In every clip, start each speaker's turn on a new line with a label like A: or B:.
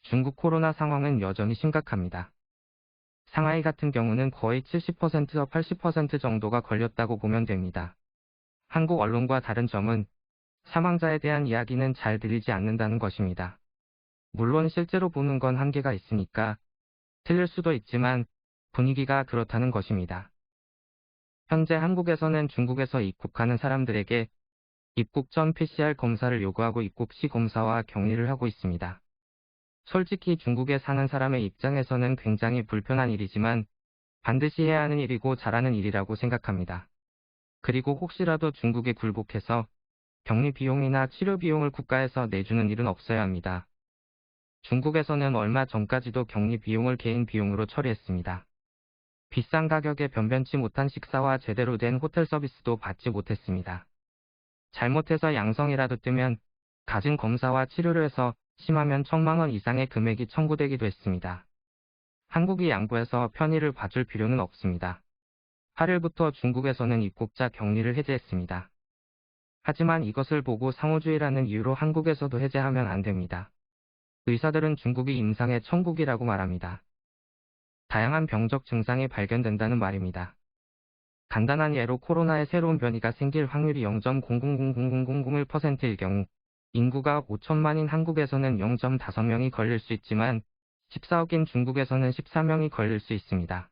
A: 중국 코로나 상황은 여전히 심각합니다. 상하이 같은 경우는 거의 70%에서 80% 정도가 걸렸다고 보면 됩니다. 한국 언론과 다른 점은 사망자에 대한 이야기는 잘 들리지 않는다는 것입니다. 물론 실제로 보는 건 한계가 있으니까 틀릴 수도 있지만 분위기가 그렇다는 것입니다. 현재 한국에서는 중국에서 입국하는 사람들에게 입국 전 PCR 검사를 요구하고 입국 시 검사와 격리를 하고 있습니다. 솔직히 중국에 사는 사람의 입장에서는 굉장히 불편한 일이지만 반드시 해야 하는 일이고 잘하는 일이라고 생각합니다. 그리고 혹시라도 중국에 굴복해서 격리 비용이나 치료 비용을 국가에서 내주는 일은 없어야 합니다. 중국에서는 얼마 전까지도 격리 비용을 개인 비용으로 처리했습니다. 비싼 가격에 변변치 못한 식사와 제대로 된 호텔 서비스도 받지 못했습니다. 잘못해서 양성이라도 뜨면 갖은 검사와 치료를 해서 심하면 1,000만 원 이상의 금액이 청구되기도 했습니다. 한국이 양보해서 편의를 봐줄 필요는 없습니다. 8일부터 중국에서는 입국자 격리를 해제했습니다. 하지만 이것을 보고 상호주의라는 이유로 한국에서도 해제하면 안 됩니다. 의사들은 중국이 임상의 천국이라고 말합니다. 다양한 병적 증상이 발견된다는 말입니다. 간단한 예로 코로나의 새로운 변이가 생길 확률이 0.000001%일 경우 인구가 5천만인 한국에서는 0.5명이 걸릴 수 있지만 14억인 중국에서는 14명이 걸릴 수 있습니다.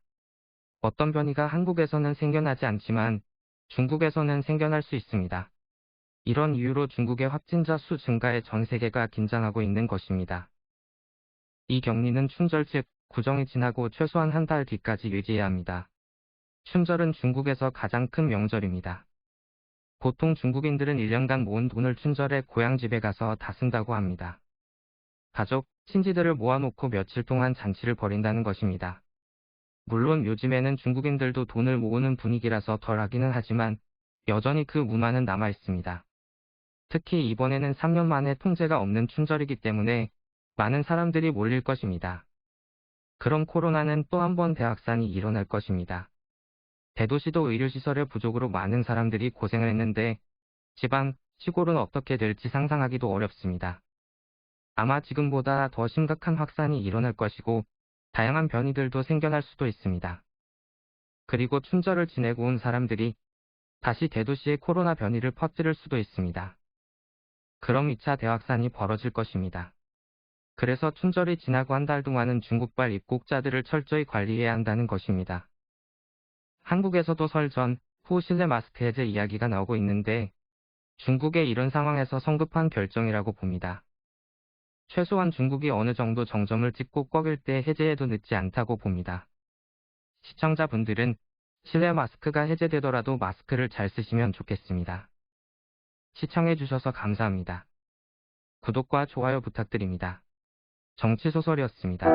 A: 어떤 변이가 한국에서는 생겨나지 않지만 중국에서는 생겨날 수 있습니다. 이런 이유로 중국의 확진자 수 증가에 전 세계가 긴장하고 있는 것입니다. 이 격리는 춘절 즉 구정이 지나고 최소한 한 달 뒤까지 유지해야 합니다. 춘절은 중국에서 가장 큰 명절입니다. 보통 중국인들은 1년간 모은 돈을 춘절에 고향 집에 가서 다 쓴다고 합니다. 가족, 친지들을 모아놓고 며칠 동안 잔치를 벌인다는 것입니다. 물론 요즘에는 중국인들도 돈을 모으는 분위기라서 덜 하기는 하지만 여전히 그 문화는 남아 있습니다. 특히 이번에는 3년 만에 통제가 없는 춘절이기 때문에 많은 사람들이 몰릴 것입니다. 그럼 코로나는 또 한 번 대확산이 일어날 것입니다. 대도시도 의료시설의 부족으로 많은 사람들이 고생을 했는데 지방, 시골은 어떻게 될지 상상하기도 어렵습니다. 아마 지금보다 더 심각한 확산이 일어날 것이고 다양한 변이들도 생겨날 수도 있습니다. 그리고 춘절을 지내고 온 사람들이 다시 대도시에 코로나 변이를 퍼뜨릴 수도 있습니다. 그럼 2차 대확산이 벌어질 것입니다. 그래서 춘절이 지나고 한 달 동안은 중국발 입국자들을 철저히 관리해야 한다는 것입니다. 한국에서도 설 전, 후 실내 마스크 해제 이야기가 나오고 있는데 중국의 이런 상황에서 성급한 결정이라고 봅니다. 최소한 중국이 어느 정도 정점을 찍고 꺾일 때 해제해도 늦지 않다고 봅니다. 시청자분들은 실내 마스크가 해제되더라도 마스크를 잘 쓰시면 좋겠습니다. 시청해주셔서 감사합니다. 구독과 좋아요 부탁드립니다. 정치소설이었습니다.